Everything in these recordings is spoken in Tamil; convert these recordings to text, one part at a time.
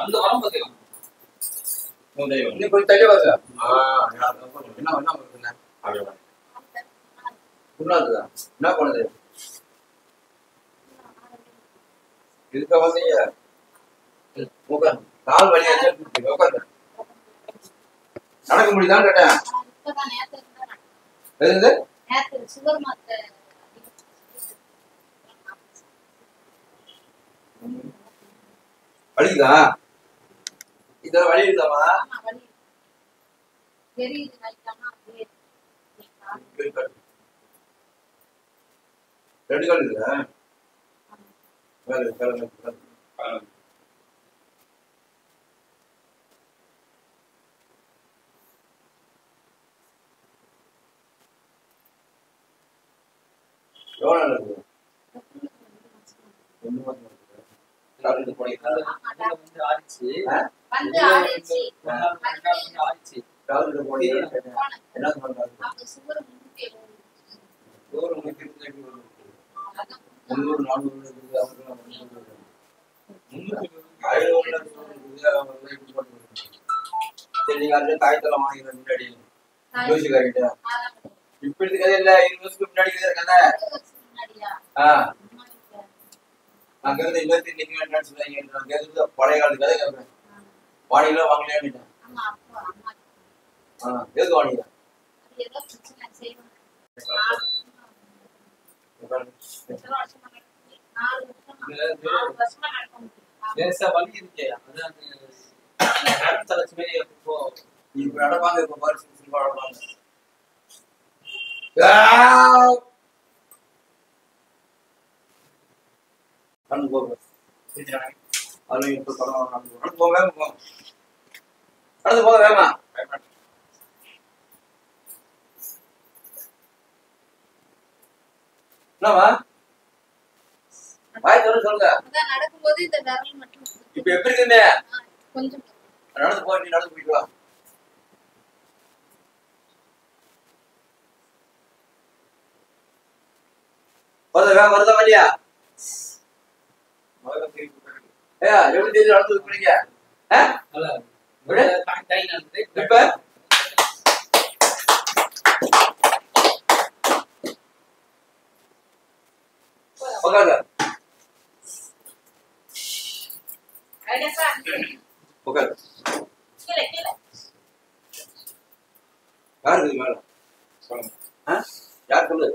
அந்த வரம் பாத்தீங்களா இன்னும் கொஞ்சம் தள்ளி வாங்க. என்ன என்ன பண்ணுங்க புண்ணாக்குதா என்ன பண்ணுது இருக்க வந்தீங்க உட்காந்து கால் வலியாச்சு உட்காந்து நடக்க முடியுதான்னு கேட்டேன். எது வலிக்குதா? இதெல்லாம் வலி இருக்குதாமா? ரெண்டு கால் இருக்குதா? எவ்வளோ நாள் இருக்குது? 2 மாசம் இருக்குது. டாக்டர் போனீங்களா? வந்து ஆச்சு டாக்டர் போனீங்களா? என்ன சொன்னாங்க? ஒரு 300 400 இருக்குது. அவங்களாம் 500 சரி நீங்க அதுல காய்த்தலாம் வாங்கிக்கிற முன்னாடி யோசிக்காரிட்ட இப்ப இருக்கிறது இல்ல 20 வருஷத்துக்கு முன்னாடி கதை. நான் கேட்கறது இன்னொருத்தி நீங்க என்ன சொல்லுவாங்க? நான் கேட்கறது பழைய காலத்து கதை கேட்பேன். வாணிலாம் வாங்கலையான்னு எதுக்கு வாணிங்க? வலி இருக்கு இப்ப நடப்பாங்க. இப்ப பாரு சினிமா நடப்பாங்க. போங்க அது இப்ப படம் போக வேகமா அடுத்து போக வேகமா என்னவா வாய் சொல்லுங்க. அதான் நடக்கும்போது இந்த விரல் மட்டும் இப்ப எப்படி இருக்குங்க? கொஞ்சம் நடந்து போ, நீ நடந்து போயிட்டு வா. வருதா வழியா? எப்படி தெரிஞ்சு நடந்து போறீங்க? இப்ப உட்காருங்க. உட்காரு. யாரு மேல சொல்லுங்க. யார் சொல்லு?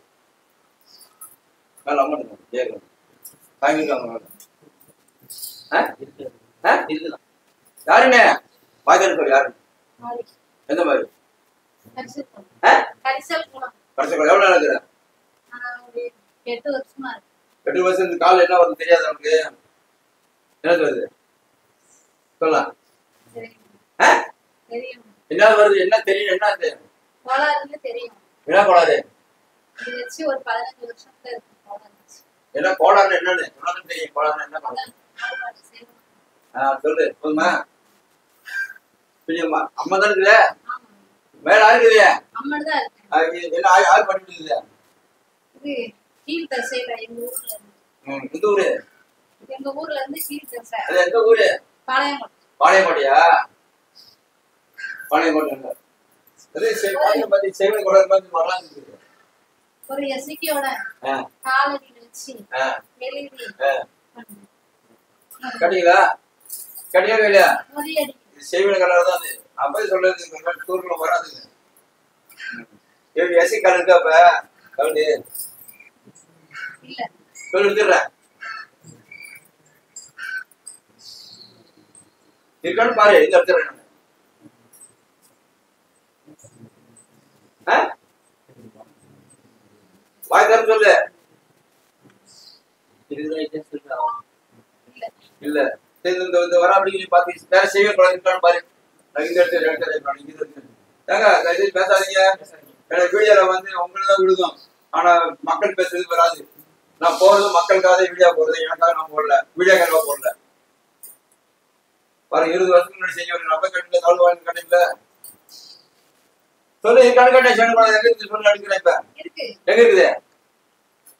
மேல அம்மா கேட்கணும். தாங்கிருக்காங்க மேல. யாருங்க? பாய்கல் சொல்லு யாரு? எந்த மாதிரி? பரிசல் குணம். எவ்வளவு நாள் இருக்கிற? 8 வருஷமா இருக்கு. 8 வருஷம் கால என்ன வருது தெரியாது உனக்கு? என்ன வருது சொல்லலாம். என்ன வருது? என்ன தெரியும்? என்ன அது? கோளாறுன்னு தெரியும். என்ன கோளாறு? இது வச்சு ஒரு 15 வருஷத்துல இருக்கு கோளாறு. என்ன கோளாறு? என்னன்னு உனக்கு தெரியும்? கோளாறு என்ன கோளாறு? சொல்லு போதுமா? பிரியம்மா அம்மா தான் இருக்குல்ல? வேற யாரு இருக்குல்ல? அம்மா தான் இருக்கு. என்ன யாரு பண்ணிட்டு இருக்குல்ல? இது கீழ் தசையில எங்க ஊர்ல இருந்து. எந்த ஊரு? எங்க ஊர்ல இருந்து கீழ் தசை. அது எந்த ஊரு? பாளையங்கோட்டை. பாளையங்கோட்டையா? பாளையங்கோட்டை. அது பாளையம் பத்தி சேவல் குரல் மாதிரி வரலாம் இருக்குது. ஒரு எசிக்கியோட காலடியில வச்சு எழுதி கட்டிங்களா? கட்டியா இல்லையா? முறியடி சேவல் கலர் தான் அது. அப்ப சொல்றது டூர்ல வராதுங்க. எசி கலர் இருக்கா? அப்ப கலடு இல்ல சொல்லு எடுத்துடுறேன். இருக்கான்னு பாரு. எங்க எடுத்துறேன்? வாய் தர சொல்லு. இல்ல இந்த வர அப்படி பாத்து வேற செய்ய இருக்கான்னு பாரு. பேசாதீங்க. எனக்கு வீடியோல வந்து உங்களுதான் விழுதும். ஆனா மக்கள் பேசுறது வராது. நான் போறது மக்களுக்காக வீடியோ போடுறது. எனக்காக நான் போடல. வீடியோக்காக போடல. பாரு 20 வருஷத்துக்கு முன்னாடி செஞ்ச ஒரு நம்ப கட்டில தாழ்வு வாழ்ந்து கட்டில சொல்லு. கணக்கு கட்ட எங்க இருக்கு சொல்லு. அடிக்கிறேன். இப்ப இருக்கு. எங்க இருக்குது?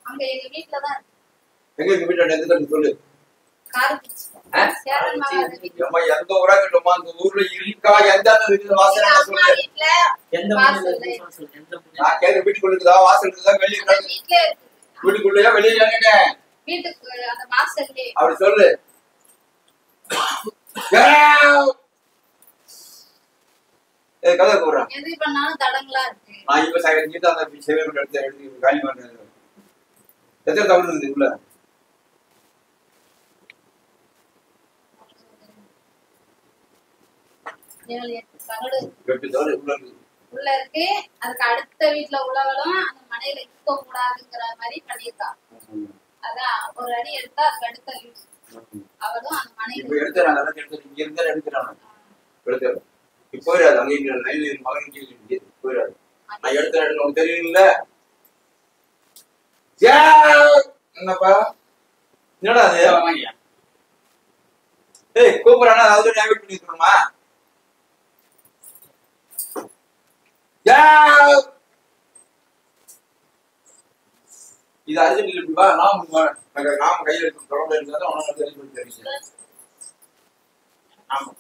அங்க எங்க வீட்ல தான் இருக்கு. எங்க இருக்கு? வீட்டுல எந்த கட்டு சொல்லு. காரக்குச்சி. சேரன் மகாதேவி. அம்மா எந்த ஊரா கட்டுமா? அந்த ஊர்ல இருக்கா? எந்த இருக்குது வாசல் அம்மா சொல்லு. வீட்ல எந்த நான் கேட்க வீட்டுக்குள்ள இருக்குதா வீட்டுல இருக்குதா வெளியே வீட்ல இருக்கு. வீட்டுக்குள்ளயா வெளியே கேட்டேன். வீட்டுக்கு அந்த வாசல்லே அப்படி சொல்லு. கதை கூடுறேன். எது பண்ணாலும் தடங்களா இருக்கு. நான் இப்ப கீதா அந்த சேவை எடுத்து காலி பண்றேன். எத்தனை தமிழ் இருக்குது உள்ள? உள்ள இருக்கு. அதுக்கு அடுத்த வீட்டுல உள்ளவளும் அந்த மனையில இருக்க கூடாதுங்கிற மாதிரி பண்ணிருக்கா. அதான் ஒரு அடி எடுத்தா அதுக்கு அடுத்த வீட்டு அவளும் அந்த மனையில எடுத்துறாங்க. இப்போ மகன் போயிடாது. நான் எடுத்து தெரியும்ல. என்னப்பா என்னடா அது? ஏய் கூப்பிடுறானா? அதாவது ஞாபகம் பண்ணி இருக்கணுமா? இது அர்ஜென்ட் இப்படி வா. நாம கையில் இருக்கும் தொடர்பு இருந்தாலும் அவனால தெரிஞ்சு தெரியும். ஆமா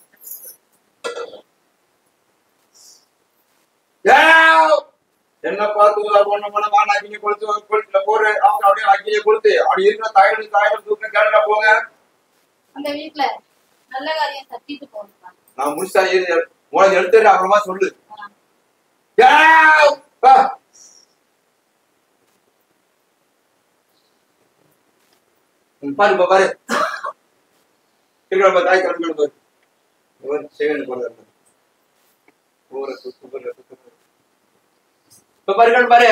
என்ன பார்த்து ஒண்ணு மனமா அக்கினி கொளுத்து போரு. அவங்க அப்படியே அக்கினியை கொளுத்து அப்படி இருக்கிற தாயல் தூக்க கேரளா போங்க. அந்த வீட்டுல நல்ல காரியம் தட்டிட்டு போகணும். நான் முடிச்சா உனக்கு எடுத்துட்டு அப்புறமா சொல்லு. பாரு பாரு தாய் கிளம்பி பாரு சேவன் போடுறாரு. இப்ப பாரு பாரு.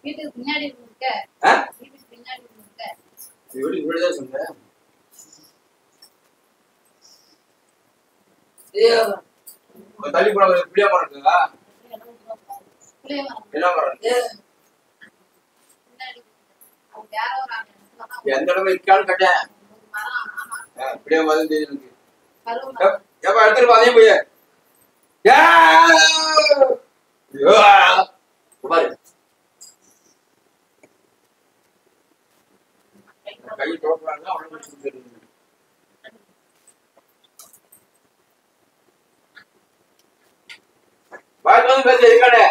வீட்டுக்கு பின்னாடி இருக்க. வீட்டுக்கு பின்னாடி இருக்க. வீட்டுக்கு இப்படிதான் சொன்னேன். தள்ளி போன புளிய மரம் இருக்குங்களா? புளிய மரம் என்ன மரம் இருக்கு? பின்னாடி அவங்க யாரோ ஒரு ஆள் எந்த இடத்துல இருக்கான்னு கேட்டேன். மரம். ஆமா, புளிய மரம் தெரியும் எனக்கு. கருவு மரம். எப்ப எடுத்துட்டு அதையும் போய் பாரு கை தோற்றாங்க அவனுக்கு பாத்து பேச இருக்கானே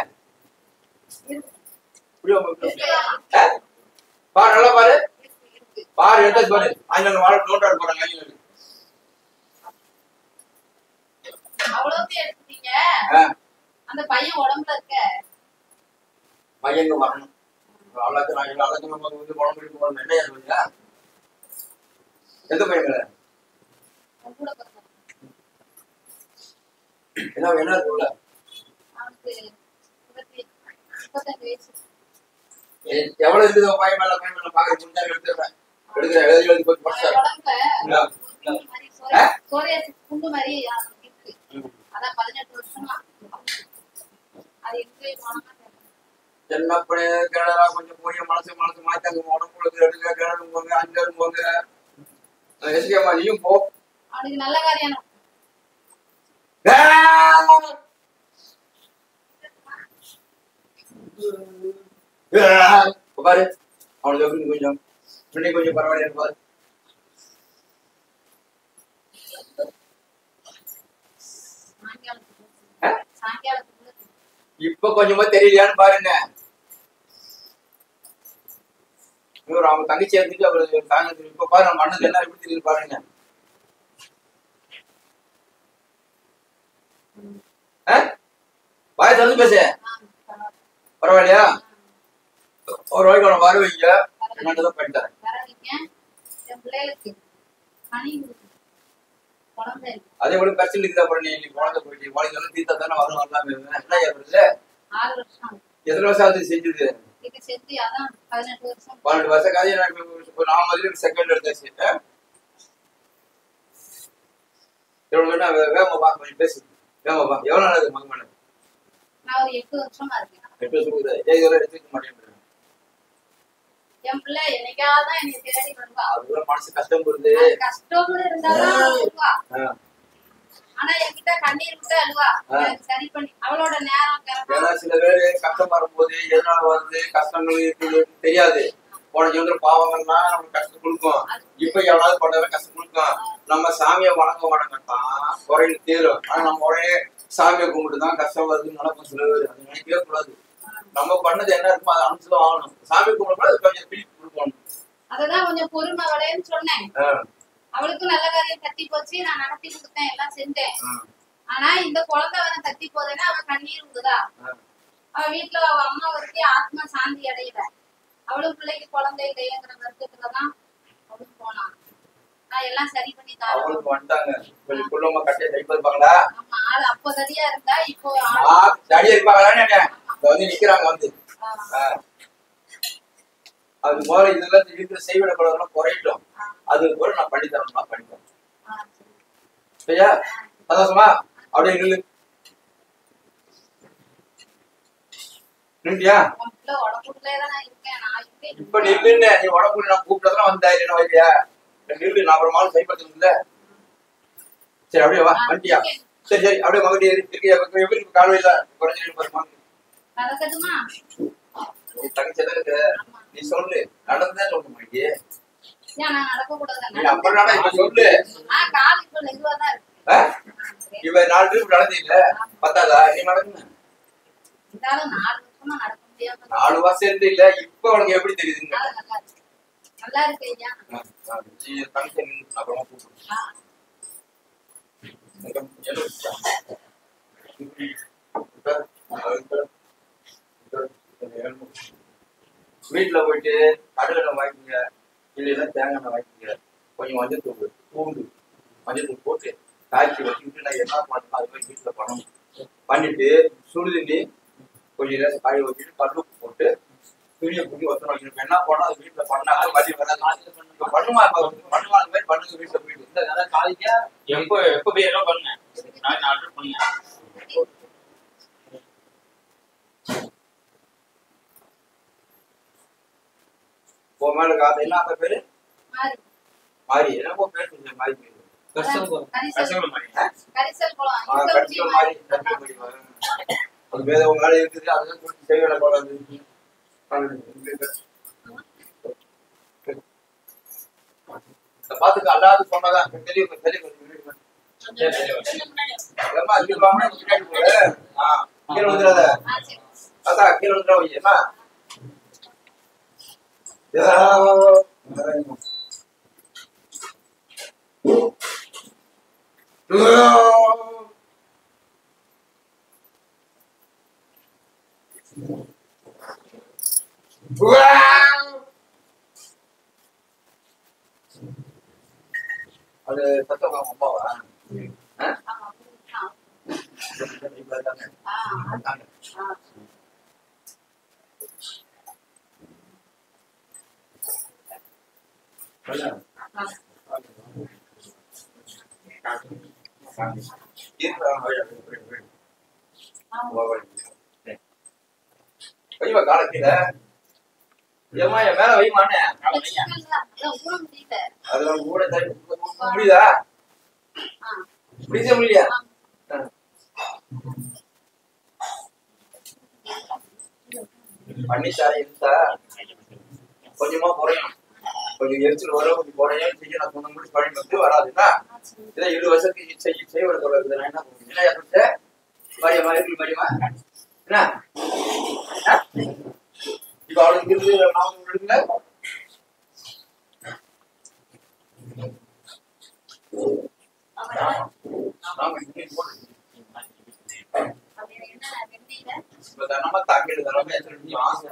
பாரு நல்லா பாரு பாரு எடுத்து பாரு ஆயிரம் வாழ நோட்டாடு போறாங்க ஆயிரம் அவ்வளவு எடுத்துட்டீங்க. அந்த பையன் உடம்புல இருக்க பையங்க வரணும் அவ்வளோக்கு நான் அவ்வளோக்கு நம்ம வந்து உடம்பு போகணும் என்ன சொல்லுங்க எந்த பையங்கள கூட பிறந்தவன். என்ன என்ன சொல்ல அவனுக்கு 35 வயசு. எவ்வளவு இருக்குது பையன் மேல பாக்குற முடிஞ்சா எடுத்துறேன் எடுக்கிற எழுதி போய் படிச்சா உடம்புல ஒரு மாதிரி சோரியாசிஸ் புண்ணு மாதிரி அவனுக்கு இருக்கு. அதான் 18 வருஷமா அது எங்கே போனா என்ன பண்ணி கிணறா கொஞ்சம் போய் மனசு மாத்தாங்க உடம்புல எடுக்க கிணறு போங்க அங்க போங்க எஸ்கேமா நீயும் போ அவனுக்கு நல்ல காரியம் பாரு அவனுக்கு கொஞ்சம் முன்னே கொஞ்சம் பரவாயில்ல பாரு சாயங்காலத்துக்குள்ள இப்ப கொஞ்சமா தெரியலையான்னு பாருங்க அவன் தங்கச்சி எடுத்துட்டு அவரு சாயங்காலத்துக்கு இப்ப பாரு நம்ம அண்ணன் என்ன எப்படி தெரியுது பாருங்க வாய் தந்து பேச பரவாயில்லையா ஒரு ரூபாய்க்கு அவனை வர வைங்க என்னதான் பண்ணிட்டாரு அதே போல பிரச்சனை இருக்குதா பாருங்க நீ குழந்தை போயிட்டு குழந்தை தீர்த்தா தானே வரும் வரலாமே என்ன ஏற்படுது 6 வருஷம் எத்தனை வருஷம் ஆகுது செஞ்சது 18 வருஷம் 12 வருஷம் காதி நான் மாதிரி செகண்ட் எடுத்தாச்சு வேகமா பா கொஞ்சம் பேசு வேகமா பா எவ்வளவு நாள் அது மகமான நான் ஒரு 8 வருஷமா இருக்கேன் 8 வருஷம் இதெல்லாம் எடுத்துக்க மாட்டேன் என் பிள்ளை என்னைக்காவது என்னை தேடி வருவா. அதுல மனசு கஷ்டம் வருது கஷ்டம்னு இருந்தாலும் அழுவா. ஆனா என்கிட்ட கண்ணீர் விட்டு அழுவா. எனக்கு சரி பண்ணி அவளோட நேரம் சில பேரு கஷ்டம் வரும்போது எதனால வந்து கஷ்டங்கள் இருக்குது தெரியாது போன ஜீவனத்துல பாவங்கள்னா நமக்கு கஷ்டம் கொடுக்கும் இப்ப எவ்வளவு பண்ண கஷ்டம் கொடுக்கும் நம்ம சாமியை வணங்கத்தான் குறையில் தீரும் ஆனா நம்ம உடனே சாமியை கும்பிட்டு தான் கஷ்டம் வருதுன்னு நினைப்போம் சில பேர் அது நினைக்கவே கூடாது நம்ம பண்ணது என்ன இருக்குமோ அதை அனுப்பிச்சுதான் ஆகணும் சாமி கும்பிட கொஞ்சம் பிடிப்பு கொடுக்கணும் அததான் கொஞ்சம் பொறுமை வளையன்னு சொன்னேன் அவளுக்கும் நல்ல காரியம் தட்டி போச்சு நான் நடத்தி கொடுத்தேன் எல்லாம் செஞ்சேன் ஆனா இந்த குழந்தை வந்து தட்டி போதேன்னா அவ கண்ணீர் விடுதா அவ வீட்டுல அவ அம்மா வரைக்கும் ஆத்மா சாந்தி அடையல அவளும் பிள்ளைக்கு குழந்தை இல்லையங்கிற வருத்தத்துலதான் அவளும் போனான் நான் எல்லாம் சரி பண்ணி அவளுக்கு வந்துட்டாங்க கொஞ்சம் குள்ளமா கட்டையை சரி பண்ணிருப்பாங்களா ஆமா ஆள் அப்போ தடியா இருந்தா இப்போ தடியா இருப்பாங்களா வந்து நிக்கிறாங்க வந்து அது முதல்ல இதெல்லாம் இருக்கிற செய்விட பழம் குறையட்டும் அது கூட நான் பண்ணித்தரேன் சரியா சந்தோஷமா அப்படியே நில்லு நின்றியா இப்ப நில்லுன்னு நீ உடம்புல நான் கூப்பிட்டதான் வந்தா என்ன வைக்கியா நில்லு நான் அப்புறமா சரிப்படுத்தணும்ல சரி அப்படியே வா வண்டியா சரி சரி அப்படியே மகட்டி எப்படி கால்வையில குறைஞ்சிட்டு போறமா தங்கச்சி இருக்கு நீ சொல்லு நடந்ததான் சொல்ல மாட்டே சொல்லு இவ 4 ட்ரிப் நடந்தீங்க பத்தாதா நீ நடக்குங்க 4 வருஷம் இருந்து இல்ல இப்ப உனக்கு எப்படி தெரியுதுங்க நல்லா இருக்கு ஐயா தங்கச்சி அப்புறமா வீட்டுல போயிட்டு கடலை வாங்கிங்க இல்லைன்னா தேங்காய் வாங்கிங்க கொஞ்சம் மஞ்சள் தூள் பூண்டு மஞ்சள் தூள் போட்டு காய்ச்சி வச்சுக்கிட்டு நான் என்ன பண்ணணும் அது மாதிரி வீட்டுல பண்ணணும் பண்ணிட்டு சுடுதண்ணி கொஞ்சம் நேரம் காய வச்சுட்டு கல்லு போட்டு துணியை புடி ஒத்தனை வைக்கணும் என்ன பண்ணணும் அது வீட்டுல பண்ணாலும் வழி வராது பண்ணுமா பண்ணுமா அந்த மாதிரி பண்ணுங்க வீட்டுல போயிட்டு காலைக்கு எப்போ போய் எல்லாம் பண்ணுங்க நான் ஆர்டர் பண்ணேன் உன் மேல காத்து என்ன அந்த பேரு மாறி மாறி என்ன உன் பேர் சொல்லுங்க மாறி பேரு கரிசல் மாறி கரிசல் குளம் கரிசல் மாறி அது வேற உங்க மேல இருக்குது அதெல்லாம் சொல்லி செய்வேல போறாது பாத்துக்க அல்லாது சொன்னதான் தெரியும் தெரியும் ஏமா இது வாங்க முன்னாடி போற கீழ வந்துறாத அத்தா கீழ வந்துறா வையேமா அது சத்தம் அம்மாவா வைமா காலக்கீழ ஏமா என் மேல வைமானே அதெல்லாம் கூட முடியுதா முடியுதா முடியலையா பண்ணிட்டாரா இருந்தா கொஞ்சமா குறையும் கொஞ்சம் எரிச்சல் வரும் கொஞ்சம் குறையும் செய்ய நான் சொன்ன முடி பழி வந்து வராதுன்னா இதை 7 வருஷத்துக்கு செய்ய சொல்றது நான் என்ன பண்ணுவேன் மரியமா இருக்கு மரியமா என்ன இப்ப அவளுக்கு இருந்து நாம விடுங்க நம்ம தாங்கிட்டு தரமே சொல்லி ஆசை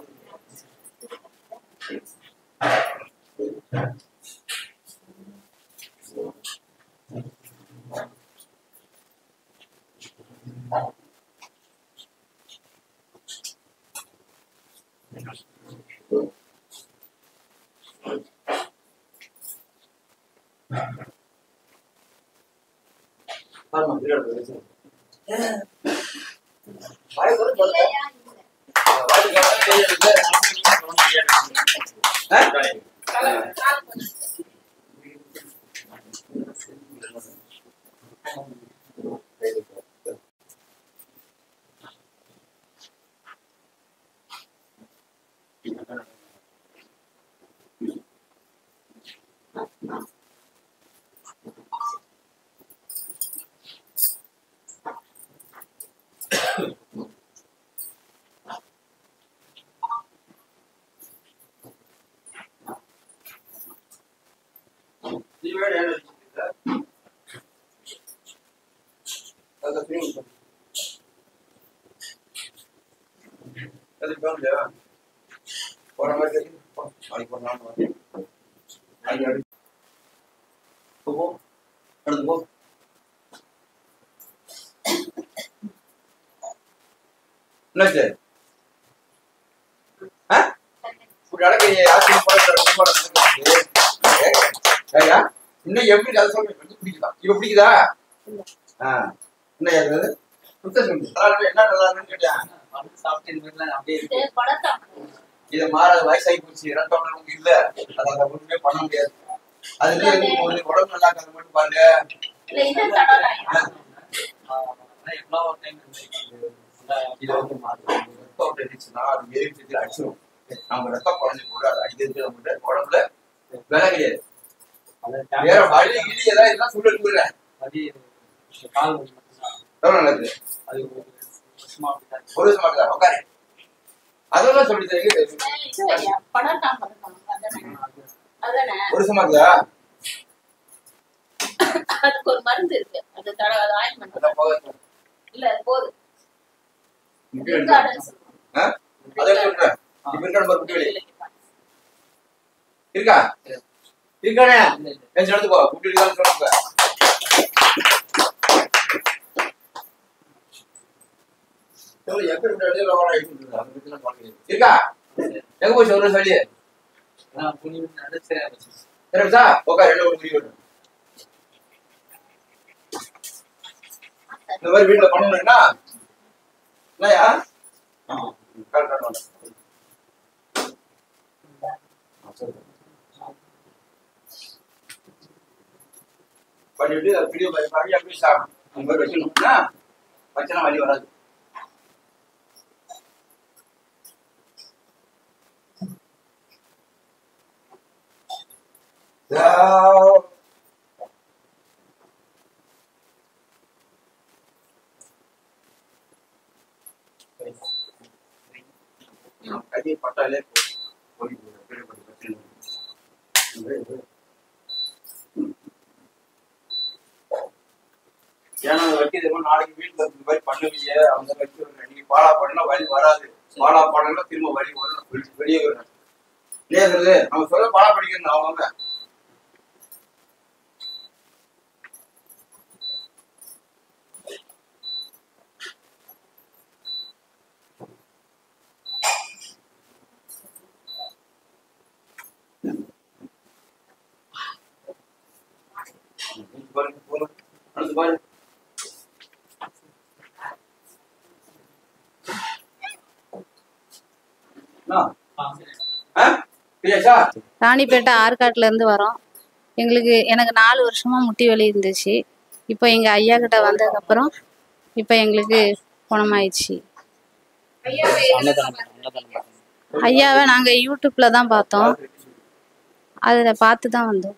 இன்னும் எப்படி அதை சொல்றேன் பிடிக்குதா இப்ப பிடிக்குதா என்ன என்ன நல்லா இருக்குன்னு கேட்டேன் இதை மாறாத வயசாகி போச்சு ரத்தம் நமக்கு இல்ல அதை ஒண்ணுமே பண்ண முடியாது அதுலயே உடம்பு நல்லா இருக்கிறது மட்டும் பாருங்க இதை வந்து ரத்தம் இருந்துச்சுன்னா அது எரிச்சு அடிச்சிடும் நம்ம ரத்தம் குறைஞ்சு கூட அது அடிக்கிறது நம்மகிட்ட உடம்புல விலை கிடையாது வேற வழி கிளி ஏதாவது இருந்தா சொல்லிடுறேன் நல்லது அது ஒரு வருஷமா இருக்குதா உட்காரு அதெல்லாம் சொல்லி ஒரு வருஷமா இருக்குதா அதுக்கு ஒரு மருந்து இருக்கு அது ஆயின்மெண்ட் இல்ல அது போதும் இருக்கா இருக்கானே எடுத்துக்கோ கூட்டிட்டு சொல்லுங்க இருக்கா எங்க போய் சொல்ற சொல்லி சரிசா உட்கார் என்ன ஒரு முடிவு இந்த மாதிரி வீட்டுல பண்ணணும்னா இல்லையா பண்ணிட்டு வீடியோ பாருங்க அப்படியே சாப்பிடும் அந்த மாதிரி வச்சுக்கணும்னா வச்சனா வலி வராது. கை பட்டாலே ஏன்னா வைக்கிறதுக்கு நாளைக்கு வீட்டுல இந்த மாதிரி பண்ணுவீங்க அவங்க வச்சு நீங்க பாலா பண்ணா வலி வராது. பாலா பண்ணா திரும்ப வலி வரும் வெளியே வரும். இல்லையாங்கிறது நம்ம சொல்ல பாலா படிக்கணும் அவங்க பாருங்க அடுத்து பாருங்க. ராணிப்பேட்டை ஆற்காட்டுல இருந்து வரோம். எனக்கு 4 வருஷமா முட்டி வலி இருந்துச்சு. இப்போ எங்க ஐயா கிட்ட வந்ததுக்கு அப்புறம் இப்போ எங்களுக்கு குணமாயிடுச்சு. ஐயாவை நாங்க யூடியூப்ல தான் பார்த்தோம். அதுல பார்த்து தான் வந்தோம்.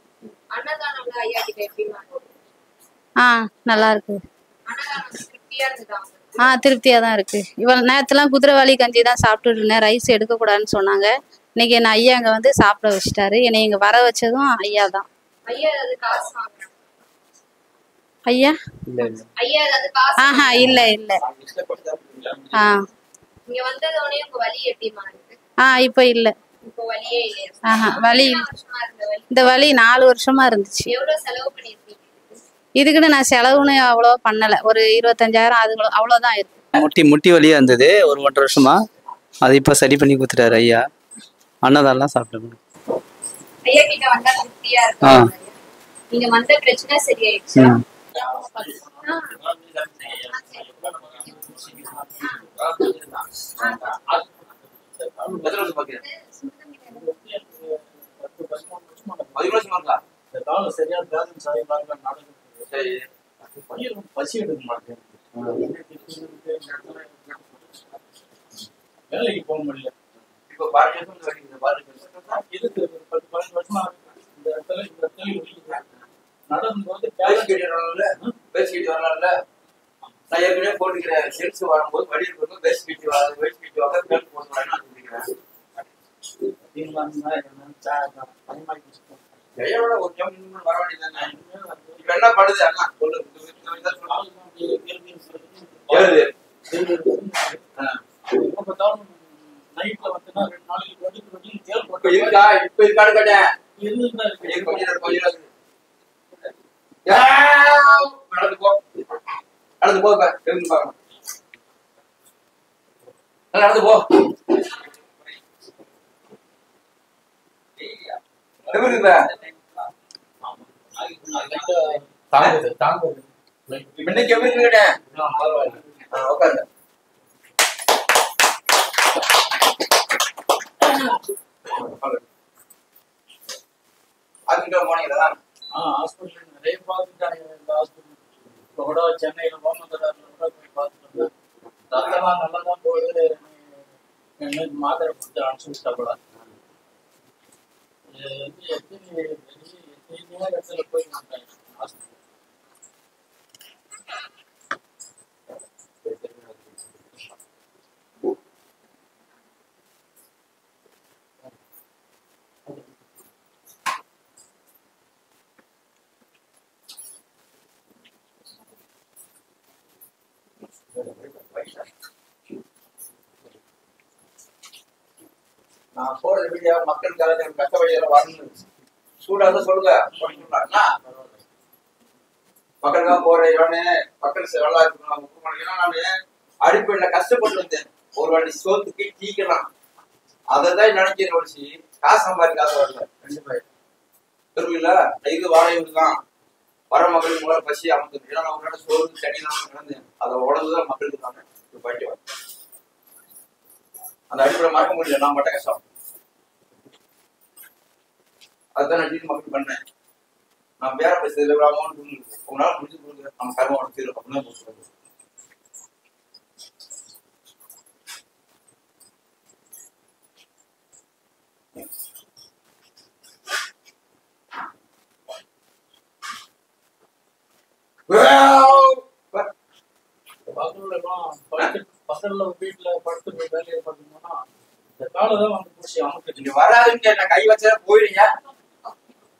நல்லா இருக்கு. திருப்தியா தான் இருக்கு. இவ்வளவு நேரத்துலாம் குதிரைவாலி கஞ்சி தான் சாப்பிட்டுட்டு இருந்தேன். ரைஸ் எடுக்க கூடாதுன்னு சொன்னாங்க. இன்னைக்கு என்ன ஐயா அங்க வந்து சாப்பிட வச்சுட்டாரு. என்னை இங்க வர வச்சதும் ஐயா தான். ஐயா இல்ல இல்ல. இப்ப இல்ல. வலி இந்த வலி 4 வருஷமா இருந்துச்சு. இதுக்குன்னு நான் செலவுன்னு அவ்வளோ பண்ணல. ஒரு 25,000 அது அவ்வளோதான் இருக்கு. முட்டி வலியா இருந்தது ஒரு 1.5 வருஷமா. அது இப்ப சரி பண்ணி கொடுத்துட்டாரு ஐயா. அன்னதானம் சாப்பிட்டு ஐயா கிட்ட வந்தா திருப்தியா இருக்கு. நீங்க வந்த பிரச்சனை சரியாயிடுச்சு. பசி எடுக்க மாட்டேன். வேலைக்கு போக முடியல. இப்போ பாருங்க இதுக்கு 10-12 வருஷமா இந்த இடத்துல நடந்து பேசிக்கிட்டு வரலாம்ல. நான் ஏற்கனவே போட்டுக்கிறேன். செல்ஸ் வரும்போது வழி இருக்கும்போது பேசிக்கிட்டு வாங்க பேர் போட்டு வரேன்னு சொல்லிக்கிறேன். ஜெயோட ஒரு ஜாமீன் வர வேண்டியதானே. இப்ப என்ன பண்ணுது அண்ணா சொல்லு. நைட்ல வந்துன்னா 2 நாளைக்கு இருக்கா இப்ப இருக்கான்னு கேட்டேன். நடந்து போ நடந்து போ நடந்து போ. இன்னைக்கு எப்படி இருக்கேன் உட்காந்து ஹாஸ்பிட்டல் போனீங்களா? ஹாஸ்பிட்டல் நிறைய பார்த்துட்டாங்க. இந்த ஹாஸ்பிட்டல் இப்போ கூட சென்னையில ஓமந்தடாரில் கூட போய் பார்த்துட்டு ரத்தம்லாம் நல்லா தான் போகுது. மாத்திரை கொடுத்து அனுப்பிச்சுட்டா கூட எத்தனை இடத்துல போய் ஹாஸ்பிட்டல் நான் போறது வீடியோ மக்களுக்காக கஷ்ட வழியெல்லாம் வரணும். சூடாக சொல்லுங்க. மக்களுக்காக போற இடம்னு மக்கள் நல்லா இருக்கணும். நான் அடிப்படையில கஷ்டப்பட்டு வந்தேன். ஒரு வாட்டி சோத்துக்கு டீக்கலாம். அதை தான் நினைக்கிற வச்சு காசு சம்பாதிக்காத வரல. 2 பேர் திரும்பில இது வாடகை தான் வர மக்களுக்கு முதல்ல பசி அமைந்து. ஏன்னா நான் ஒரு சோறு தண்ணி தான் நடந்தேன். அதை உடஞ்சுதான் மக்களுக்கு தானே போயிட்டு வரேன். அந்த அடிப்படை மறக்க முடியல. நான் மட்டும் கஷ்டம் அதுதான் நான் டீல் மக்கள் பண்ணேன். நான் பேர பேசுறதுல அமௌண்ட் உங்களால முடிஞ்சு கொடுங்க, நம்ம கர்மம் உடச்சிடும் அப்படின்னு சொல்லுவாங்க. பக்கத்துல வீட்டுல படுத்து வேலையை பார்த்தீங்கன்னா இந்த காலதான் வந்து பூச்சி அமுக்கு நீங்க வராதுன்னு நான் கை வச்சா போயிடுங்க.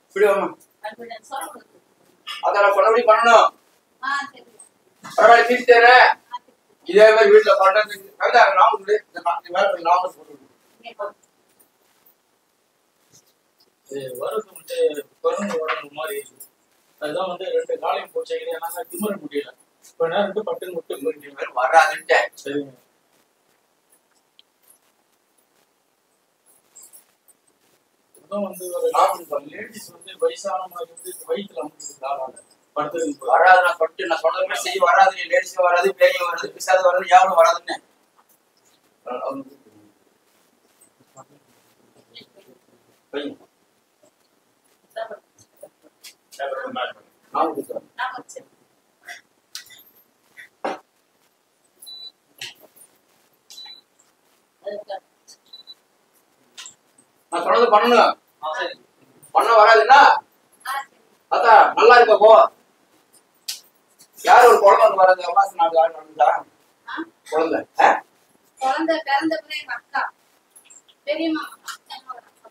இப்படி வரணும். அதான் பரவாயில்ல பண்ணணும். பரவாயில்ல தீர்த்து தரேன். இதே மாதிரி வீட்டுல பண்றது நாம போட்டு வருது வந்து குரங்கு உடம்பு மாதிரி அதுதான் வந்து 2 காலையும் போச்சுக்கிறேன். ஏன்னா திமிர முடியல. கொஞ்ச நேரம் பட்டுன்னு விட்டு போயிட்டு வராதுன்ட்டு. சரிங்க. வந்து ஒரு லேடிஸ் வந்து வயசான மாதிரி வந்து வயிற்றுல அமுக்கு படுத்து வராது. நான் பட்டு நான் சொல்ற மாதிரி செய்ய வராது. லேடிஸ் வராது, பேய் வராது, பிசாது வராது, யாரும் வராதுன்னு நான் சொன்னது பண்ணணும். பண்ண வராதுன்னா அதான் நல்லா இருக்க போ. யாரு ஒரு குழந்தை வந்து வராது அம்மாக்கு நான் யாரும் நடந்தா குழந்தை குழந்தை பிறந்த பிறகு அக்கா பெரியம்மா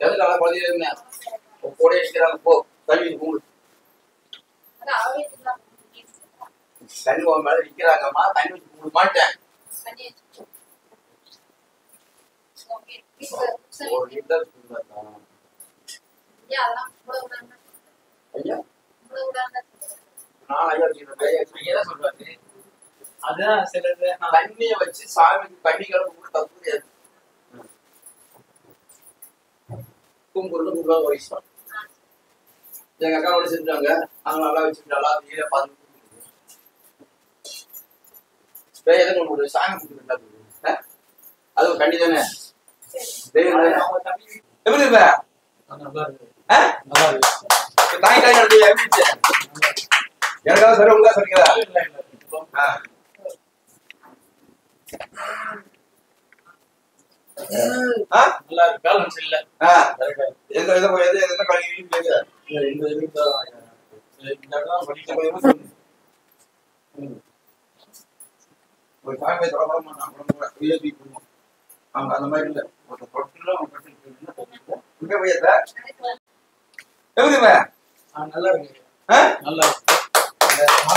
எதுக்கு நல்லா குழந்தைய இருந்தேன் கூட இருக்கிறாங்க. போ கல்வி கூடு தண்ணி உன் மேல நிக்கிறாங்கம்மா. தண்ணி வச்சு கூடு மாட்டேன். ஒரு லிட்டர் ஐயா நான் ஐயா சொல்றாரு. அதான் சிலது தண்ணிய வச்சு சாமிக்கு தண்ணி கலப்பு கூட தப்பு கிடையாது. கும்புறது வயசு எங்க அக்காவோட செஞ்சாங்க. அவங்க நல்லா வச்சுட்டு நல்லா பார்த்து எதுக்கு சாமி கொடுத்துருக்கா அது ஒரு கண்டி தானே. எப்படி இருப்ப? தாய் தாய் நடத்தி எப்படி எனக்காக சரி உங்களா சொல்றீங்களா? நல்லா பேலன்ஸ் இல்ல. எந்த எந்த கல்வி ஒரு சாமி தொடப்பட மாட்டான். அவங்க அந்த மாதிரி இல்ல. ஒரு பொருட்கள் எப்படி நல்லா இருக்கு. நல்லா மத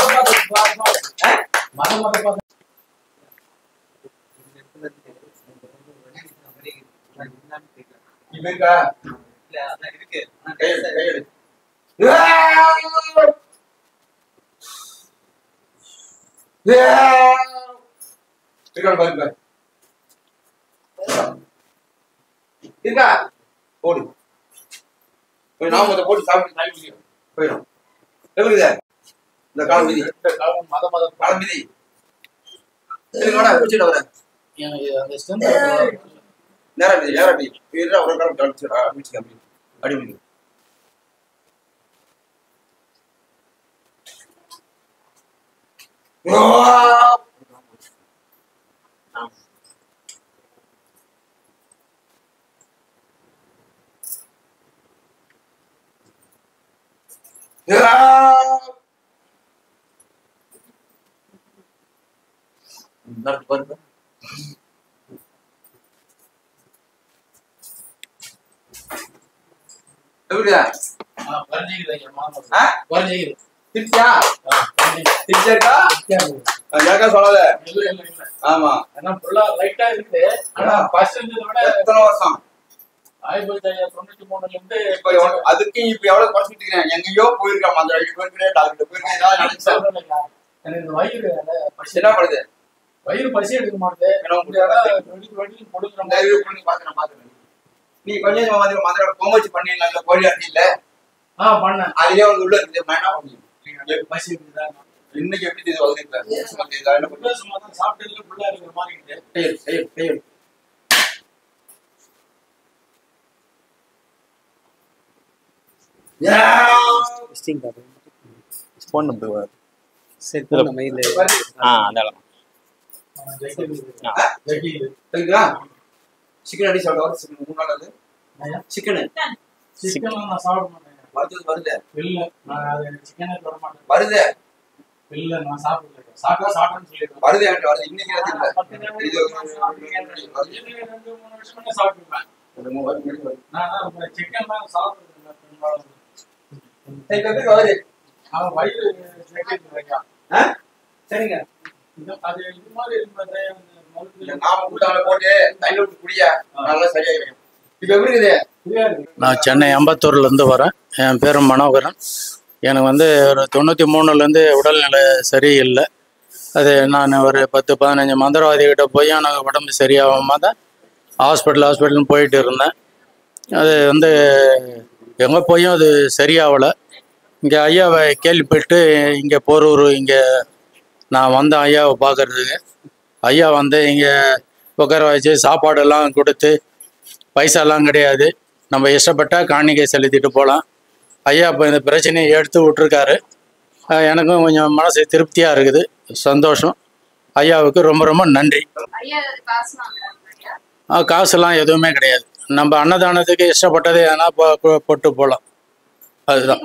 இருக்கா இருக்கு. இருக்கா போடு நாம போட்டு சாப்பிட்டு போயிடும். எப்படி இந்த காலம் விதி மத மத காலம் விதி குடிச்சிட்டு வர நேரம் நேரம் ஒரு காலம் கழிச்சுடா அடிமணி பாருங்க எப்படியா திருச்சியா திருச்சியா இருக்கா எனக்கா சொல்லாத. ஆமா லைட்டா இருக்குது. ஆனா ஃபர்ஸ்ட் இருந்ததை விட எத்தனை வருஷம் 1993 இருந்து அதுக்கு இப்ப எவ்வளவு குறைச்சிட்டு இருக்கேன். எங்கேயோ போயிருக்கேன். அந்த போயிருக்கேன் டாக்டர் போயிருக்கேன். ஏதாவது நினைச்சேன். எனக்கு இந்த வயிறு என்ன பண்ணுது? வயிறு பசி எடுக்க மாட்டேது. நீ கொஞ்சம் மதுரை பொங்கச்சு பண்ணீங்களா? கோழி அரிசி இல்ல பண்ணேன். அதுலயே வந்து உள்ள இருக்குது. நான் என்ன பண்ணுவேன்? பசி இருக்குதான். இன்னைக்கு எப்படி இது வளர்ந்துருக்காரு? சும்மா தான் சாப்பிட்டதுல ஃபுல்லா இருக்கிற மாதிரி இருக்குது. ஃபோன் நம்பர் சரி போன மெயில் அதான் சிக்கன் அடி சாப்பிட்டா 3 நாள் அது சிக்கனு சிக்கன் நான் சாப்பிட மாட்டேன். வருது இல்ல நான் அது சிக்கனே தொட மாட்டேன். வருது இல்ல நான் சாப்பிடல. சாப்பிட்டேன்னு சொல்லிடுறேன். வருது எனக்கு வருது இன்னைக்கு அது இல்ல 2-3 வருஷமா சாப்பிட்டுருப்பேன். நான் சிக்கன் தான் சாப்பிடுறது. அவன் வயிறு சரிங்க அது இது மாதிரி இருந்தது. நாம போட்டு தண்ணி விட்டு குடியா நல்லா சரியாயிடும். இப்ப எப்படி இருக்குது? நான் சென்னை அம்பத்தூர்லேருந்து வரேன். என் பேர் மனோகரன். எனக்கு ஒரு 93லேருந்து உடல்நிலை சரியில்லை. அது நான் ஒரு 10-15 மந்திரவாதிகிட்ட போய் எனக்கு உடம்பு சரியாகாமல் தான் ஹாஸ்பிட்டல்னு போயிட்டு இருந்தேன். அது எங்கே போயும் அது சரியாகலை. இங்கே ஐயாவை கேள்விப்பட்டு இங்கே போரூர் இங்கே நான் வந்தேன் ஐயாவை பார்க்குறதுக்கு. ஐயா இங்கே உட்கார வச்சு சாப்பாடெல்லாம் கொடுத்து பைசாலாம் கிடையாது, நம்ம இஷ்டப்பட்டால் காணிக்கை செலுத்திட்டு போகலாம். ஐயா இப்போ இந்த பிரச்சனையை எடுத்து விட்டுருக்காரு. எனக்கும் கொஞ்சம் மனசு திருப்தியாக இருக்குது, சந்தோஷம். ஐயாவுக்கு ரொம்ப ரொம்ப நன்றி. காசுலாம் எதுவுமே கிடையாது. நம்ம அன்னதானத்துக்கு இஷ்டப்பட்டது எதனா போட்டு போகலாம். அதுதான்.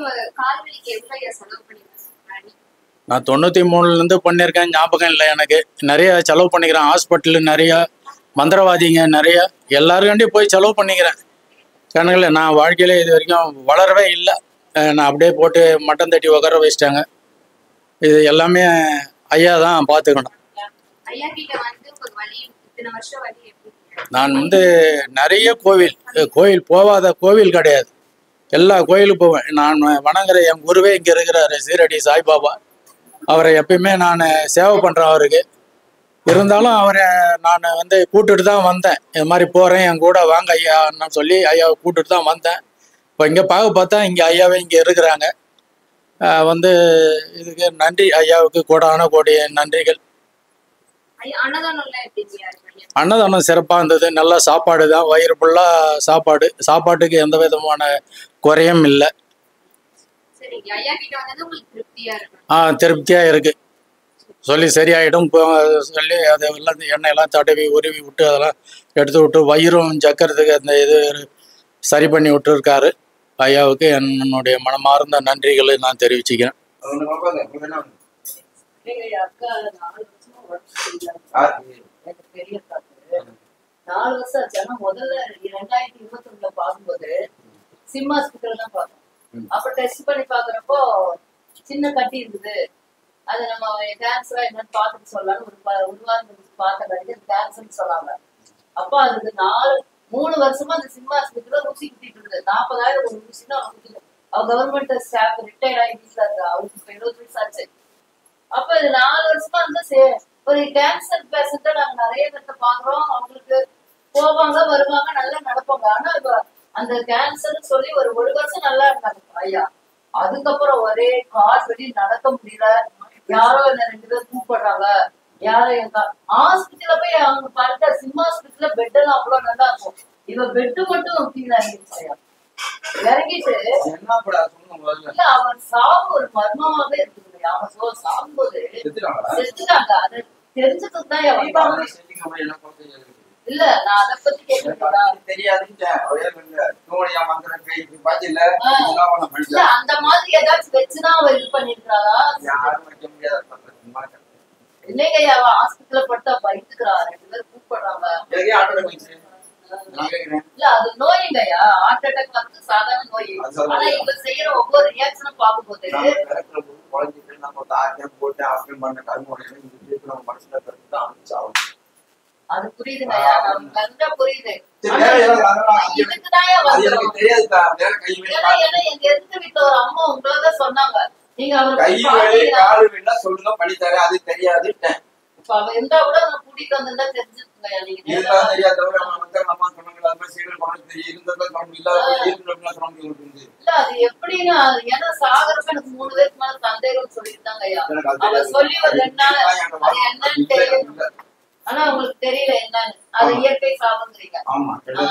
நான் 93லேருந்து பண்ணியிருக்கேன், ஞாபகம் இல்லை எனக்கு. நிறைய செலவு பண்ணிக்கிறேன். ஹாஸ்பிட்டலு நிறையா, மந்திரவாதிங்க நிறையா, எல்லாருக்காண்டி போய் செலவு பண்ணிக்கிறேன். கணக்கில் நான் வாழ்க்கையில் இது வரைக்கும் வளரவே இல்லை. நான் அப்படியே போட்டு மட்டம் தட்டி உட்கார வச்சிட்டாங்க. இது எல்லாமே ஐயா தான் பார்த்துக்கணும். நான் நிறைய கோவில் போகாத கோவில் கிடையாது, எல்லா கோயிலுக்கும் போவேன். நான் வணங்குற என் குருவே இங்கே இருக்கிறாரு, சீரடி சாய்பாபா. அவரை எப்பயுமே நான் சேவை பண்ணுறேன் அவருக்கு. இருந்தாலும் அவரை நான் கூட்டுட்டு தான் வந்தேன். இது மாதிரி போகிறேன், என் கூட வாங்க ஐயான்னு சொல்லி ஐயாவை கூட்டுட்டு தான் வந்தேன். இப்போ இங்கே பார்த்தா இங்கே ஐயாவே இங்கே இருக்கிறாங்க. இதுக்கு நன்றி, ஐயாவுக்கு கோடான நன்றிகள். அன்னதானம் சிறப்பாக இருந்தது. நல்ல சாப்பாடு தான், வயிறு ஃபுல்லாக சாப்பாடு. சாப்பாட்டுக்கு எந்த விதமான குறையும் இல்லை. திருப்தியாக இருக்கு. சொல்லி சரியாயிடும் சொல்லி அதெல்லாம் எண்ணெயெல்லாம் தடவி உருவி விட்டு அதெல்லாம் எடுத்து விட்டு வயிறும் சக்கரத்துக்கு அந்த இது சரி பண்ணி விட்டுருக்காரு. ஐயாவுக்கு என்னுடைய மனமார்ந்த நன்றிகளை நான் தெரிவிச்சுக்கிறேன். பெரிய 4 வருஷம் ஆச்சு. ஆனா முதல்ல 2021 பார்க்கும்போது சிம் ஹாஸ்பிட்டல் தான் பார்த்தோம். அப்ப டெஸ்ட் பண்ணி பாக்குறப்போ சின்ன கட்டி இருந்தது. அது நம்ம கேன்சரா என்னன்னு பார்த்துட்டு சொல்லலாம்னு ஒரு வாரம் பார்த்த வரைக்கும் கேன்சர்னு சொல்லாங்க. அப்ப அதுக்கு 3 வருஷமா அந்த சிம் ஹாஸ்பிட்டல்ல ஊசி குத்திட்டு இருந்தது. 40,000 ஒரு ஊசினா அவ கவர்மெண்ட் ஸ்டாஃப் ரிட்டையர்ட் ஆகி வீட்டுல இருக்கா. அவருக்கு 70 வயசு ஆச்சு. அப்ப இது 4 வருஷமா ஒரு கேன்சர் பேஷண்ட்டை நாங்க நிறைய பேர்த்த பாக்குறோம். அவங்களுக்கு போவாங்க வருவாங்க, நல்லா நடப்பாங்க. ஆனா இப்ப அந்த கேன்சர் சொல்லி ஒரு வருஷம் நல்லா இருந்தாங்க ஐயா. அதுக்கப்புறம் ஒரே கால் வெளியே நடக்க முடியல. யாரோ என்ன 2 பேர் கூப்பிடுறாங்க. யாரோ எங்க ஹாஸ்பிட்டல்ல போய் அவங்க பார்த்த சிம் ஹாஸ்பிட்டல்ல பெட் எல்லாம் அவ்வளவு நல்லா இருக்கும். இவ பெட்டு மட்டும் கீழே ஐயா இறங்கிட்டு இல்ல அவன் சாவு ஒரு மர்மமாவே இருக்குது. அவன் சாகும்போது செத்துட்டாங்க. அது தெரிஞ்சதுக்கு தான் இல்ல. நான் அதை பத்தி அந்த மாதிரி ஏதாச்சும் வச்சுதான் அவ இது பண்ணிருக்காளா? இல்லைங்க ஐயா, ஹாஸ்பிட்டல்ல படுத்தா பயந்துக்கிறா. 2 பேர் கூப்பிடுறாங்க. இல்ல அது நோய்ங்கய்யா, ஹார்ட் அட்டாக் சாதாரண நோய். ஆனா இவங்க செய்யற ஒவ்வொரு ரியாக்ஷனும் பார்க்கும்போது அது புரியுதுங்கய்யா, நல்லா புரியுது. இதுக்குதான் எங்க எதிர்த்து வீட்டுல ஒரு அம்மா உங்களதான் சொன்னாங்க, நீங்க அவருக்கு சொல்லுங்க பண்ணித்தரேன், அது தெரியாது. அவ இருந்தா கூட நான் கூட்டிட்டு வந்திருந்தா தெரிஞ்சுக்கோங்க. இல்ல அது எப்படின்னா, ஏன்னா சாகரப்ப எனக்கு 3 பேருக்கு மேல சந்தேகம் சொல்லியிருந்தாங்க ஐயா. அவ சொல்லி ஒரு 2 நாள் அது என்னன்னு தெரியும். ஆனா உங்களுக்கு தெரியல என்னன்னு. அது இயற்கை சாகுங்கிறீங்க.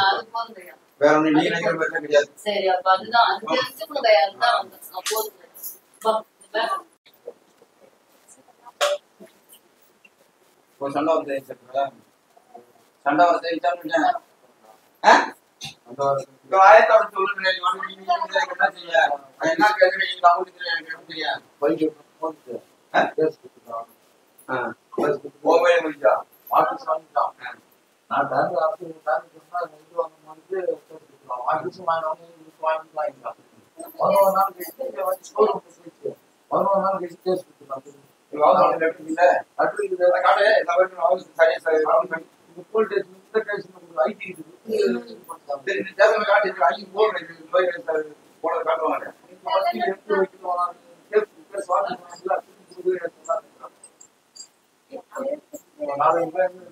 அது போதுங்க. வேற ஒண்ணு நீ நினைக்கிற மாதிரி கிடையாது. சரி அப்ப அதுதான் அது தெரிஞ்சுக்கணும் அதுதான் போதும். ஒரு சண்டை வந்து சண்டை வந்து இப்ப ஆயத்தோட சொல்லுங்க என்ன செய்ய என்ன கேட்கறீங்க மொபைல் முடிஞ்சா ஆபீஸ் வாங்கிட்டான். நான் பேங்க் ஆபீஸ் சொன்னா இது வாங்க வந்து ஆபீஸ் வாங்கிக்கலாம். 11 நாள் கழிச்சு ஷோரூம் போயிடுச்சு. 11 நாள் கழிச்சு கேஸ் கொடுத்துருக்காங்க.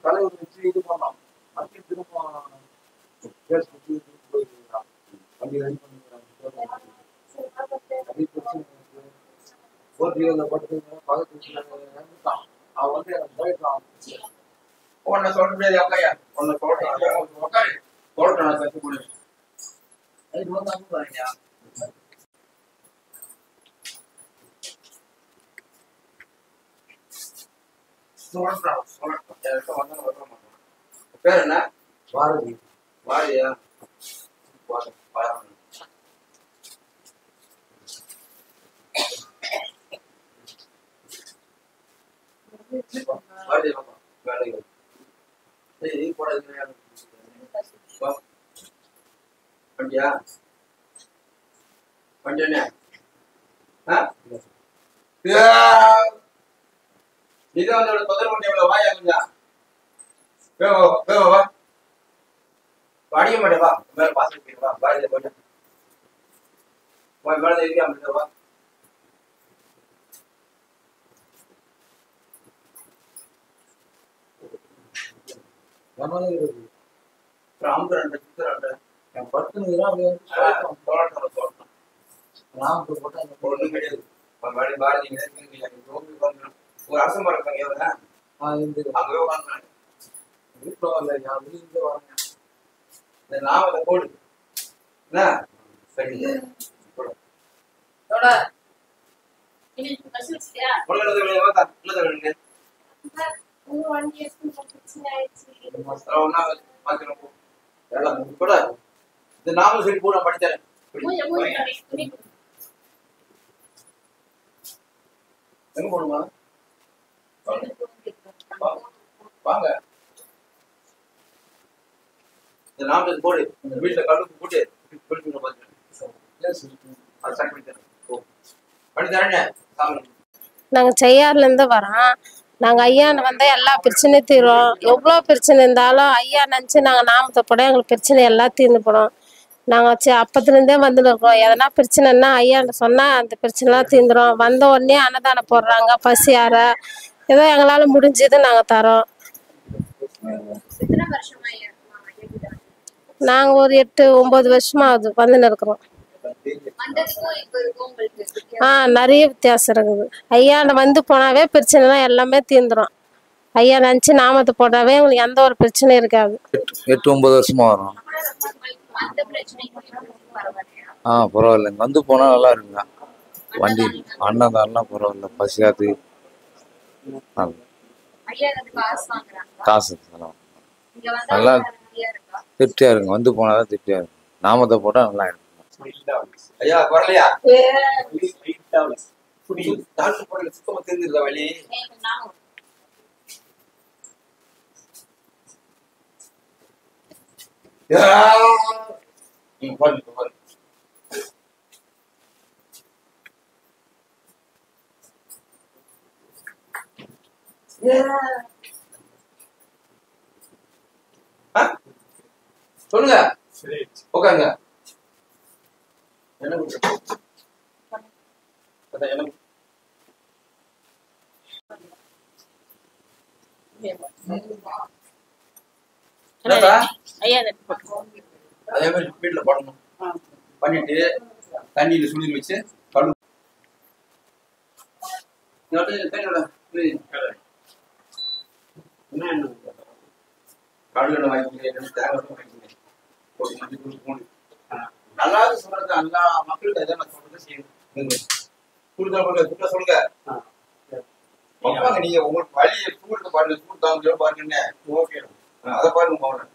தலைவர் வச்சு இது பண்ணலாம். திரும்ப கேஸ் கொடுத்து போயிருக்கான். வண்டி ரெடி பண்ணிக்கிறாங்க. அவன் வந்து எனக்கு போயிட்டான். உன்னை சொல்ல முடியாது அக்கையா உன்னை சொல்றேன் சொல்றேன் சத்து போடு அதுக்கு வந்து அனுப்புறாங்க. பேர் என்ன பாரதி வாரியா வண்டியா வண்டியா இது வந்து தொந்தரவு பண்ணி எவ்வளவு வாயா கொஞ்சம் வா அடிக்க மாட்டேன் வா மேல பாசம் வா பாரதிய கொஞ்சம் மேல இருக்கா வா ராமபுரம் என் 10 கிராம் ராமபுரம் போட்டா அந்த ஒன்றும் கிடையாது பாரதி ஒரு அரசு மரம் இருக்காங்க அங்கவே உட்காந்து வீட்டுல வரல நான் வெளியிருந்து வரேன். இந்த நாம போடு என்ன சரி இந்த நாம சரி கூட படித்தேன் எங்க போடுமா வாங்க இந்த நாம போடு இந்த வீட்டுல கழுப்பு போட்டு நாங்க செய்யாறுல இருந்து வரோம். நாங்க ஐயா வந்து எல்லா பிரச்சனையும் தீரும். எவ்வளவு பிரச்சனை இருந்தாலும் ஐயா நினைச்சு நாங்க நாமத்தை போட எங்களுக்கு பிரச்சனை எல்லாம் தீர்ந்து போடும். நாங்க அப்பத்துல இருந்தே வந்துட்டு இருக்கோம். எதனா பிரச்சனைன்னா ஐயான்னு சொன்னா அந்த பிரச்சனை எல்லாம் தீர்ந்துரும். வந்த உடனே அன்னதானம் போடுறாங்க. பசியார ஏதோ எங்களால முடிஞ்சது நாங்க தரோம். நாங்க ஒரு 8-9 வருஷமா ஆகுது வந்துன்னு இருக்கிறோம். நிறைய வித்தியாசம் இருக்குது. ஐயாண்ட வந்து போனாவே பிரச்சனை எல்லாமே தீர்ந்துரும். ஐயா நினைச்சு நாமத்தை போட்டாவே உங்களுக்கு எந்த ஒரு பிரச்சனையும் இருக்காது. 8-9 வருஷமா வரும். பரவாயில்லைங்க. வந்து போனா நல்லா இருக்குங்க. வண்டி அன்னதானம்லாம் பரவாயில்ல. பசியாது காசு நல்லா திருப்தியா இருக்குங்க. வந்து போனாதான் திருப்தியா இருக்கும். நாமத்தை போட்டா நல்லா இருக்கும். ஐயா வரலையா டாக்டர் போட சுத்தமா தெரிஞ்சிருக்கா வழி சொல்லுங்க உட்காருங்க என்ன அதே மாதிரி வீட்டுல போடணும். பண்ணிட்டு தண்ணியில சுடுதண்ணி வச்சு கழு கழுகு வாங்கிக்கிறேன் தேங்காய் வாங்கிக்கிறேன் நல்லா சொல்றது எல்லா மக்களுக்கு எதை நான் சொல்றது செய்யணும். கொடுக்க சொல்லுங்க. நீங்க உங்களுக்கு வழியை சூடு பாருங்க, சூடு தாங்க பாருங்கன்னு. ஓகே, அதை பாருங்க போன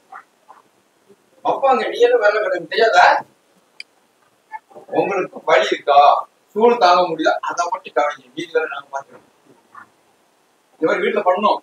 அப்பாங்க. நீ என்ன வேலை கிடையாது தெரியாதா? உங்களுக்கு வழி இருக்கா, சூடு தாங்க முடியல, அதை மட்டும் கவனிங்க. வீட்டுல நாங்க பாத்துக்கிறோம். இந்த மாதிரி வீட்டுல பண்ணணும்.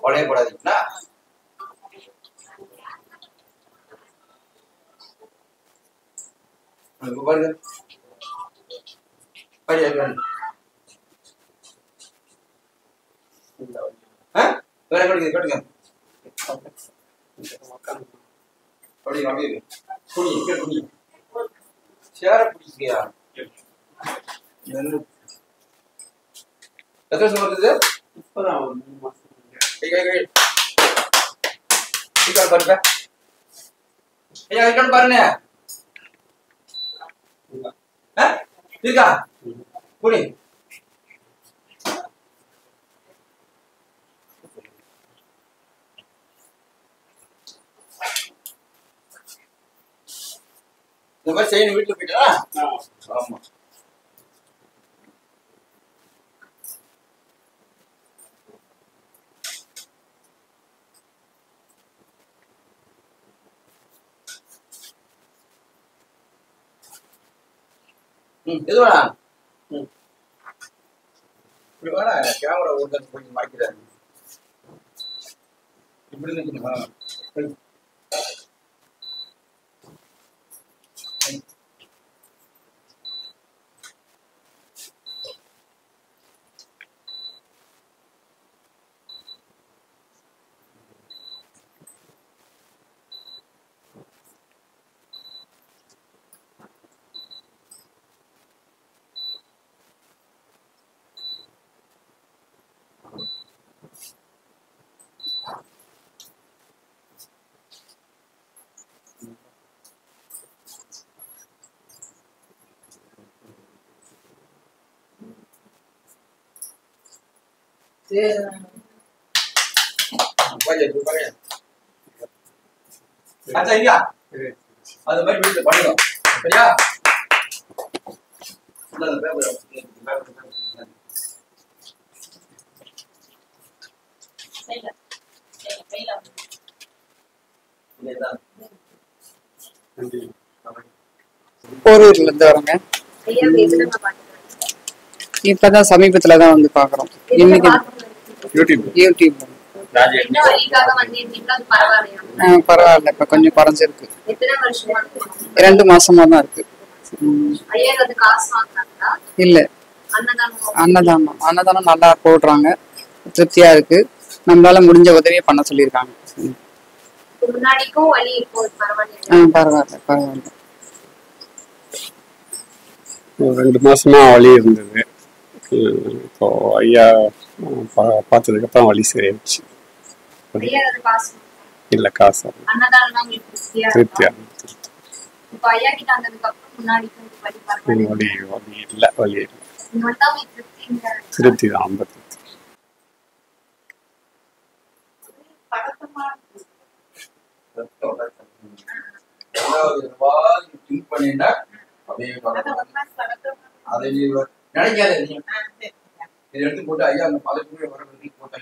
வளையப்படாதீங்களா? பாருங்க வேற கட்டுங்க கட்டுங்க. அப்படியே அப்படியே குடி குடி சேர பிடிச்சியா? எத்தனை வருஷம் வருது? இப்பதான் 3 மாசம். பாருங்க ஐயா, இருக்கான்னு பாருங்க. இருக்கா குடி. இந்த மாதிரி செய்யணும். வீட்டுல போயிட்டா? ஆமா. எது வேணா இப்படி வேணா கேமரா ஒரு கொஞ்சம் மறைக்கிறாரு. இப்படி நிற்கணுமா? சரியா? அது மாதிரி வீட்டுல பண்ணுங்க. சரியா? போரூர்ல இருந்து வரேங்க. இப்பதான் சமீபத்துல தான் வந்து பாக்குறோம். இன்னைக்கு யூடியூப் பரவாயில்ல, இப்ப கொஞ்சம் குறைஞ்சிருக்கு. 2 மாசமா தான் இருக்கு. இல்ல, அன்னதானம் நல்லா போடுறாங்க, திருப்தியா இருக்கு. நம்மளால முடிஞ்ச உதவியை பண்ண சொல்லியிருக்காங்க. பரவாயில்ல பரவாயில்ல. 2 மாசமா வலி இருந்தது. இப்போ ஐயா பார்த்ததுக்கு அப்புறம் வலி சரியாயிடுச்சு. இல்ல காசு திருப்தியா வலி இல்ல, வலி இல்ல, திருப்தி தான். 50 அதை நினைக்காத. இதை எடுத்து போட்டு ஐயா அந்த பதவி வர போட்டு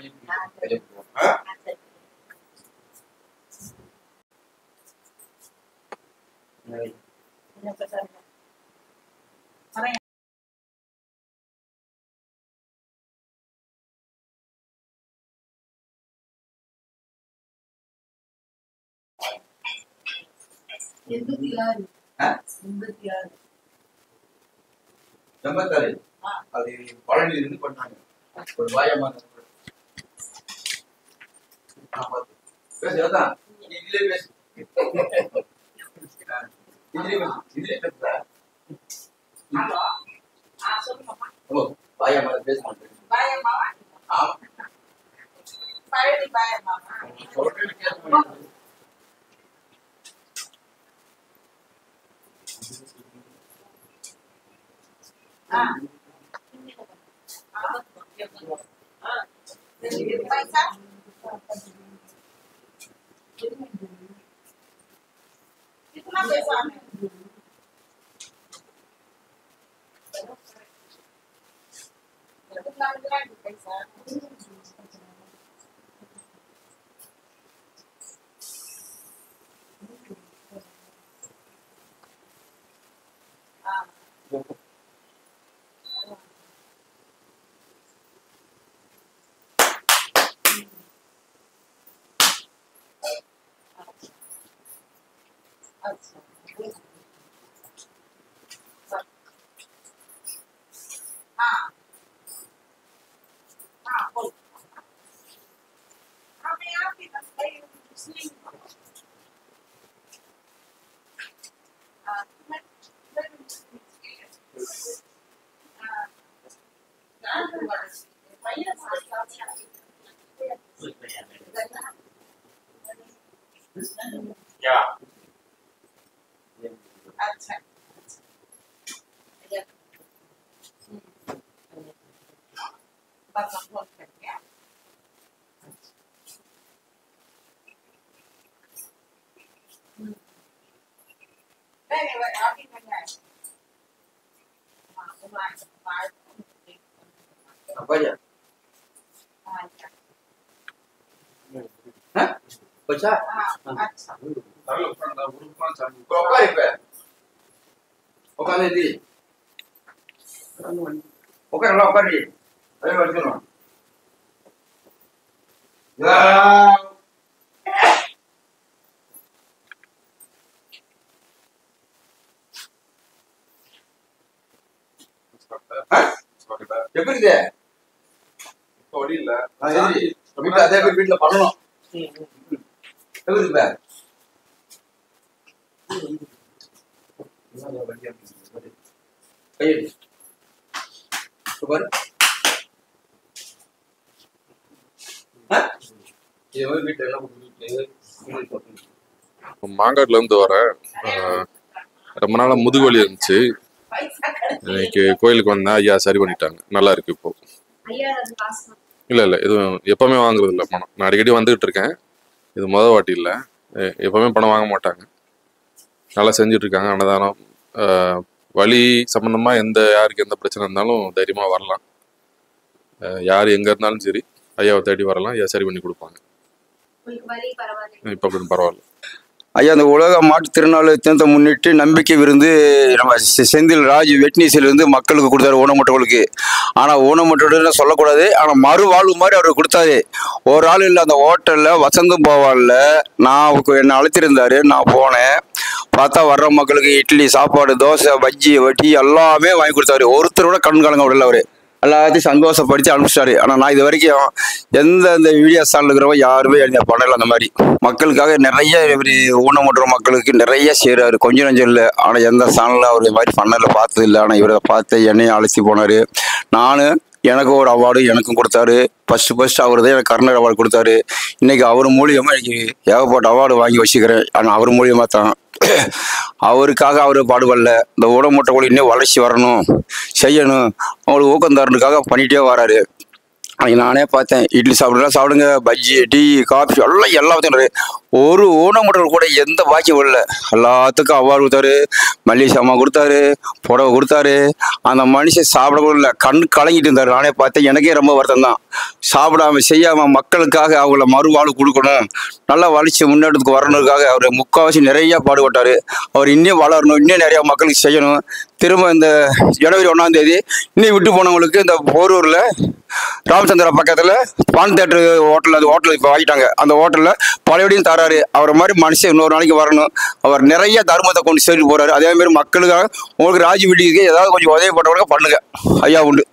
அது பழனில இருந்து பண்ணாங்க. ஒரு வாயமான பேசுறதான் இதுலயே பேசு. வாயமான பேச மாட்டேன். कितना पैसा है? कितना पैसा? अच्छा बस बहुत कर गया नहीं अभी नहीं आया apa aja? Hah? Baca? Berapa ribu? Oke nanti. Oke kalau oke di. Ayo baca dulu. Ya. Hah? எப்படி இது? வழி இல்ல வீட்டுல அதே பேர் வீட்டுல பண்ணணும். எப்படி இருக்கு? கையெடு. பாரு. இது வந்து வீட்டுல எல்லாம் மாங்காட்டுல இருந்து வரேன். ரொம்ப நாளா முதுகுவலி இருந்துச்சு. இன்னைக்கு கோயிலுக்கு வந்தேன். ஐயா சரி பண்ணிட்டாங்க. நல்லா இருக்கு இப்போ. இல்லை எதுவும் எப்பவுமே வாங்குறது இல்லை பணம். நான் அடிக்கடி வந்துகிட்டு இருக்கேன். இது முதல் வாட்டி இல்லை. எப்பவுமே பணம் வாங்க மாட்டாங்க. நல்லா செஞ்சுட்டு இருக்காங்க. அன்னதானம் வலி சம்பந்தமா யாருக்கு எந்த பிரச்சனை இருந்தாலும் தைரியமா வரலாம். யார் எங்க இருந்தாலும் சரி ஐயாவை தேடி வரலாம். ஐயா சரி பண்ணி கொடுப்பாங்க. இப்போ கொஞ்சம் பரவாயில்ல. ஐயா அந்த உலக மாட்டுத் திருநாள் தினத்தை முன்னிட்டு நம்பிக்கை விருந்து நம்ம செந்தில் ராஜ் வெட்னீஸ்லேருந்து மக்களுக்கு கொடுத்தாரு ஊனமுற்றவர்களுக்கு. ஆனால் ஊனமுற்றவர்கள் சொல்லக்கூடாது, ஆனால் மறுவாழ்வு மாதிரி அவர் கொடுத்தாரு. ஒரு ஆள் இல்லை, அந்த ஹோட்டலில் வசந்தம் போவாலில் என்னை அழைத்திருந்தார். நான் போனேன். பார்த்தா வர்ற மக்களுக்கு இட்லி சாப்பாடு தோசை பஜ்ஜி வட்டி எல்லாமே வாங்கி கொடுத்தாரு. ஒருத்தர் கூட கண் கலங்க விடல. அவர் எல்லாத்தையும் சந்தோஷப்படுத்தி அனுப்பிச்சிட்டாரு. ஆனால் நான் இது வரைக்கும் இந்த வீடியோ ஸ்டாலில் இருக்கிறவங்க யாருமே பண்ணல. அந்த மாதிரி மக்களுக்காக நிறைய ஊனமுற்ற மக்களுக்கு நிறைய செய்கிறாரு. கொஞ்சம் நஞ்சம் இல்லை. ஆனால் எந்த ஸ்டாலில் அவர் இது மாதிரி பண்ணல, பார்த்தது இல்லை. ஆனால் இவரை பார்த்து என்னையும் அழைச்சி போனார். எனக்கு ஒரு அவார்டு எனக்கும் கொடுத்தாரு. ஃபர்ஸ்ட் அவர் தான் எனக்கு கர்னர் அவார்டு கொடுத்தாரு. இன்னைக்கு அவர் மூலியமாக எனக்கு ஏகப்பட்ட அவார்டு வாங்கி வச்சுக்கிறேன். ஆனால் அவர் மூலியமாக தான். அவருக்காக அவர் பாடுபடல. இந்த ஊனமுற்றவர்கள் இன்னும் வளர்ச்சி வரணும், செய்யணும், அவங்களுக்கு ஊக்கம் தரணுக்காக பண்ணிகிட்டே வராரு. அன்றைக்கி நானே பார்த்தேன். இட்லி சாப்பிடுங்க, பஜ்ஜி டீ காஃபி எல்லாத்தையும் ஒரு ஊனமுற்றவர்கள் கூட எந்த பாக்கியம் இல்லை. எல்லாத்துக்கும் அவார்டு கொடுத்தாரு, மல்லிகை சாமான் கொடுத்தாரு, புடவை கொடுத்தாரு. அந்த மனுஷன் சாப்பிட கூட இல்லை, கண் கலங்கிட்டு இருந்தார். நானே பார்த்தேன். எனக்கே ரொம்ப வருத்தம் தான். சாப்பிடாம செய்யாமல் மக்களுக்காக அவங்கள மறுவாழ்வு கொடுக்கணும், நல்லா வளர்ச்சி முன்னேற்றத்துக்கு வரணுக்காக அவர் முக்கால்வாசி நிறையா பாடுபட்டார். அவர் இன்னும் வளரணும், இன்னும் நிறையா மக்களுக்கு செய்யணும். திரும்ப இந்த ஜனவரி 1ஆம் தேதி இன்னும் விட்டு போனவங்களுக்கு இந்த போரூரில் ராமச்சந்திரா பக்கத்தில் பான் தேட்டர் ஹோட்டல், அது ஹோட்டல் இப்போ வாங்கிட்டாங்க. அந்த ஹோட்டலில் பழையபடியும் தராரு. அவரை மாதிரி மனுஷன் இன்னொரு நாளைக்கு வரணும். அவர் நிறைய தர்மத்தை கொண்டு சேர்த்து போகிறாரு. அதேமாதிரி மக்களுக்காக உங்களுக்கு ராஜ் வீட்டுக்கு ஏதாவது கொஞ்சம் உதவி பண்ணுறவங்க பண்ணுங்க. ஐயா உண்டு.